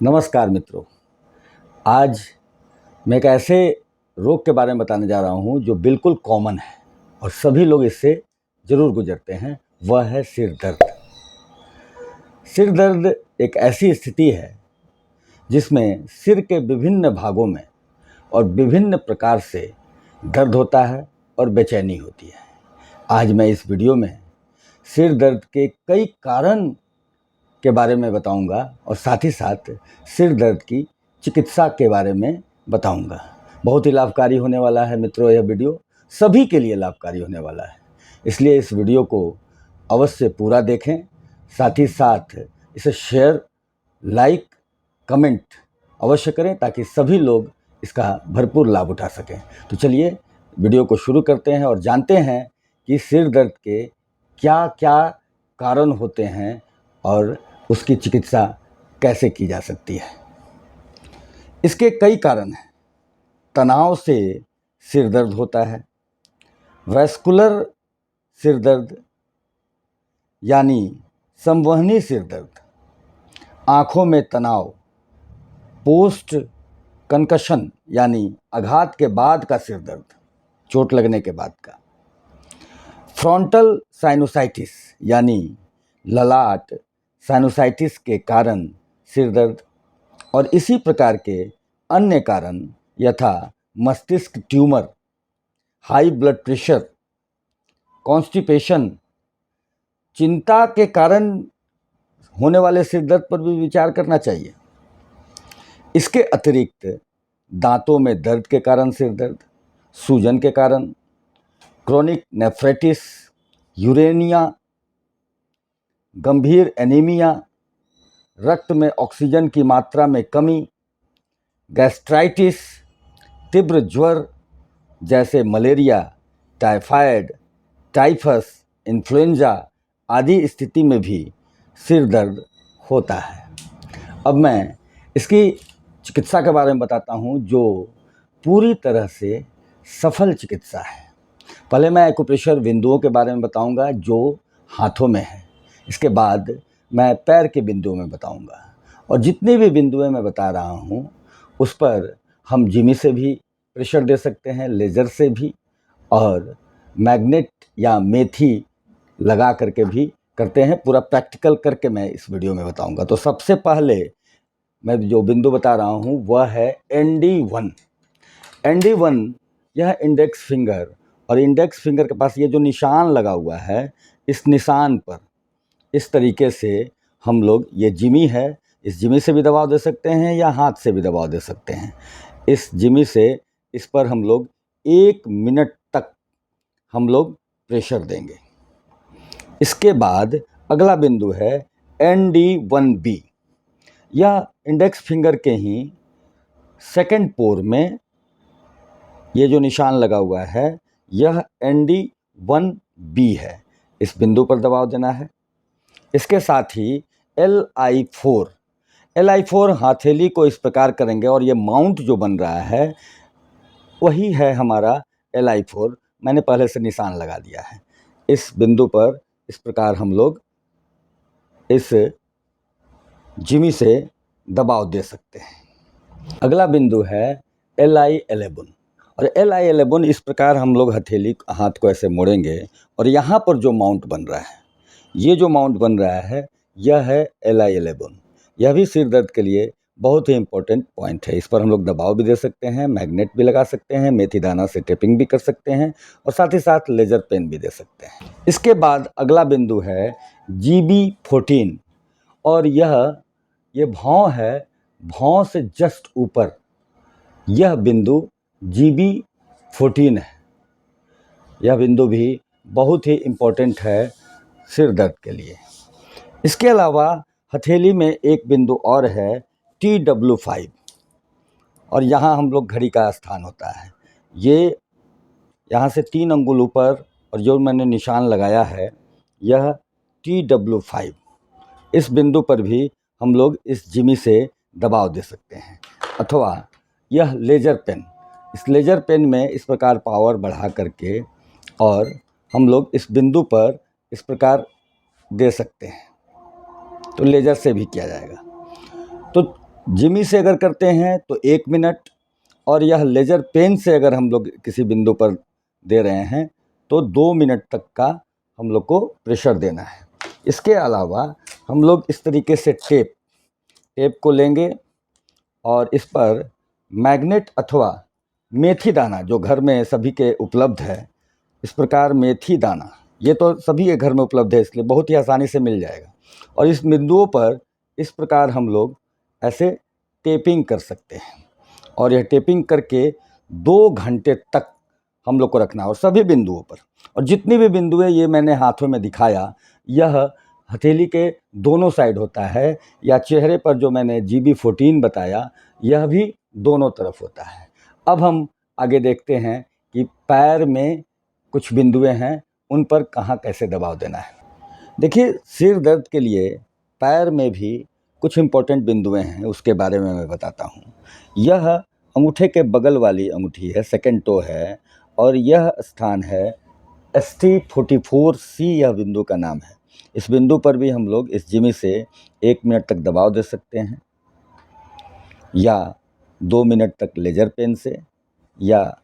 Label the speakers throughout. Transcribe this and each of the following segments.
Speaker 1: नमस्कार मित्रों। आज मैं एक ऐसे रोग के बारे में बताने जा रहा हूँ जो बिल्कुल कॉमन है और सभी लोग इससे ज़रूर गुजरते हैं। वह है सिर दर्द। सिर दर्द एक ऐसी स्थिति है जिसमें सिर के विभिन्न भागों में और विभिन्न प्रकार से दर्द होता है और बेचैनी होती है। आज मैं इस वीडियो में सिर दर्द के कई कारण के बारे में बताऊंगा और साथ ही साथ सिर दर्द की चिकित्सा के बारे में बताऊंगा। बहुत ही लाभकारी होने वाला है मित्रों, यह वीडियो सभी के लिए लाभकारी होने वाला है, इसलिए इस वीडियो को अवश्य पूरा देखें। साथ ही साथ इसे शेयर, लाइक, कमेंट अवश्य करें ताकि सभी लोग इसका भरपूर लाभ उठा सकें। तो चलिए वीडियो को शुरू करते हैं और जानते हैं कि सिर दर्द के क्या क्या कारण होते हैं और उसकी चिकित्सा कैसे की जा सकती है। इसके कई कारण हैं। तनाव से सिर दर्द होता है, वैस्कुलर सिर दर्द यानी संवहनी सिर दर्द, आँखों में तनाव, पोस्ट कंकशन यानी आघात के बाद का सिर दर्द, चोट लगने के बाद का, फ्रंटल साइनोसाइटिस यानी ललाट साइनोसाइटिस के कारण सिर दर्द, और इसी प्रकार के अन्य कारण यथा मस्तिष्क tumour, high blood pressure, constipation, चिंता के कारण होने वाले सिर दर्द पर भी विचार करना चाहिए। इसके अतिरिक्त दांतों में दर्द के कारण सिर दर्द, सूजन के कारण, क्रोनिक नेफ्राइटिस, यूरेनिया, गंभीर एनीमिया, रक्त में ऑक्सीजन की मात्रा में कमी, गैस्ट्राइटिस, तीव्र ज्वर जैसे मलेरिया, टाइफाइड, टाइफस, इन्फ्लुएंजा आदि स्थिति में भी सिर दर्द होता है। अब मैं इसकी चिकित्सा के बारे में बताता हूँ जो पूरी तरह से सफल चिकित्सा है। पहले मैं एक्यूप्रेशर बिंदुओं के बारे में बताऊंगा जो हाथों में है। इसके बाद मैं पैर के बिंदुओं में बताऊंगा, और जितनी भी बिंदुएं मैं बता रहा हूँ उस पर हम जिमी से भी प्रेशर दे सकते हैं, लेज़र से भी, और मैग्नेट या मेथी लगा करके भी करते हैं। पूरा प्रैक्टिकल करके मैं इस वीडियो में बताऊंगा। तो सबसे पहले मैं जो बिंदु बता रहा हूँ वह है ND1। ND1 यह इंडेक्स फिंगर, और इंडेक्स फिंगर के पास ये जो निशान लगा हुआ है, इस निशान पर इस तरीके से हम लोग, ये जिमी है, इस जिमी से भी दबाव दे सकते हैं या हाथ से भी दबाव दे सकते हैं। इस जिमी से इस पर हम लोग 1 मिनट तक हम लोग प्रेशर देंगे। इसके बाद अगला बिंदु है ND1B। यह इंडेक्स फिंगर के ही सेकंड पोर में ये जो निशान लगा हुआ है, यह ND1B है। इस बिंदु पर दबाव देना है। इसके साथ ही LI4 हथेली को इस प्रकार करेंगे और ये माउंट जो बन रहा है वही है हमारा LI4। मैंने पहले से निशान लगा दिया है। इस बिंदु पर इस प्रकार हम लोग इस जिमी से दबाव दे सकते हैं। अगला बिंदु है LI11, और LI11 इस प्रकार हम लोग हथेली हाथ को ऐसे मोड़ेंगे और यहाँ पर जो माउंट बन रहा है, ये जो माउंट बन रहा है, यह है LI11। यह भी सिर दर्द के लिए बहुत ही इम्पोर्टेंट पॉइंट है। इस पर हम लोग दबाव भी दे सकते हैं, मैग्नेट भी लगा सकते हैं, मेथी दाना से टेपिंग भी कर सकते हैं, और साथ ही साथ लेजर पेन भी दे सकते हैं। इसके बाद अगला बिंदु है GB14, और ये भौं है, भौं से जस्ट ऊपर यह बिंदु GB14 है। यह बिंदु भी बहुत ही इम्पोर्टेंट है सिर दर्द के लिए। इसके अलावा हथेली में एक बिंदु और है TW5, और यहाँ हम लोग घड़ी का स्थान होता है। ये यहाँ से 3 अंगुल ऊपर, और जो मैंने निशान लगाया है यह TW5। इस बिंदु पर भी हम लोग इस जिमी से दबाव दे सकते हैं। अथवा यह लेजर पेन, इस लेजर पेन में इस प्रकार पावर बढ़ा करके और हम लोग इस बिंदु पर इस प्रकार दे सकते हैं, तो लेजर से भी किया जाएगा। तो जिमी से अगर करते हैं तो 1 मिनट, और यह लेज़र पेन से अगर हम लोग किसी बिंदु पर दे रहे हैं तो 2 मिनट तक का हम लोग को प्रेशर देना है। इसके अलावा हम लोग इस तरीके से टेप को लेंगे और इस पर मैग्नेट अथवा मेथी दाना, जो घर में सभी के उपलब्ध है, इस प्रकार मेथी दाना, ये तो सभी के घर में उपलब्ध है, इसलिए बहुत ही आसानी से मिल जाएगा। और इस बिंदुओं पर इस प्रकार हम लोग ऐसे टेपिंग कर सकते हैं, और यह टेपिंग करके 2 घंटे तक हम लोग को रखना है, और सभी बिंदुओं पर। और जितनी भी बिंदु है, ये मैंने हाथों में दिखाया, यह हथेली के दोनों साइड होता है, या चेहरे पर जो मैंने GB14 बताया, यह भी दोनों तरफ होता है। अब हम आगे देखते हैं कि पैर में कुछ बिंदुएं हैं, उन पर कहाँ कैसे दबाव देना है। देखिए, सिर दर्द के लिए पैर में भी कुछ इम्पोर्टेंट बिंदुएं हैं, उसके बारे में मैं बताता हूँ। यह अंगूठे के बगल वाली अंगूठी है, सेकंड टो है, और यह स्थान है ST44C, यह बिंदु का नाम है। इस बिंदु पर भी हम लोग इस जिमी से 1 मिनट तक दबाव दे सकते हैं, या 2 मिनट तक लेजर पेन से, या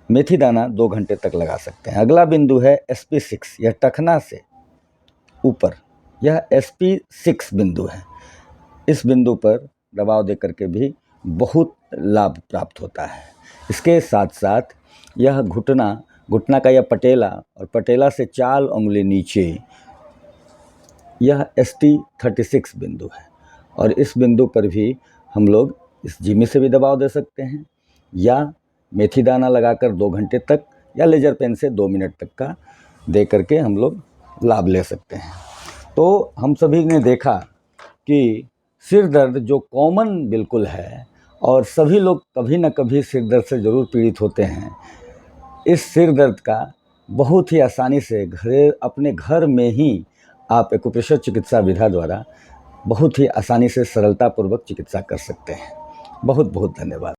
Speaker 1: मेथी दाना 2 घंटे तक लगा सकते हैं। अगला बिंदु है SP6, यह टखना से ऊपर, यह SP6 बिंदु है। इस बिंदु पर दबाव दे करके भी बहुत लाभ प्राप्त होता है। इसके साथ साथ यह घुटना का यह पटेला, और पटेला से 4 उंगली नीचे, यह ST36 बिंदु है, और इस बिंदु पर भी हम लोग इस जिमी से भी दबाव दे सकते हैं, या मेथी दाना लगाकर 2 घंटे तक, या लेजर पेन से 2 मिनट तक का दे करके हम लोग लाभ ले सकते हैं। तो हम सभी ने देखा कि सिर दर्द जो कॉमन बिल्कुल है, और सभी लोग कभी ना कभी सिर दर्द से ज़रूर पीड़ित होते हैं, इस सिर दर्द का बहुत ही आसानी से अपने घर में ही आप एक्यूप्रेशर चिकित्सा विधा द्वारा बहुत ही आसानी से सरलतापूर्वक चिकित्सा कर सकते हैं। बहुत बहुत धन्यवाद।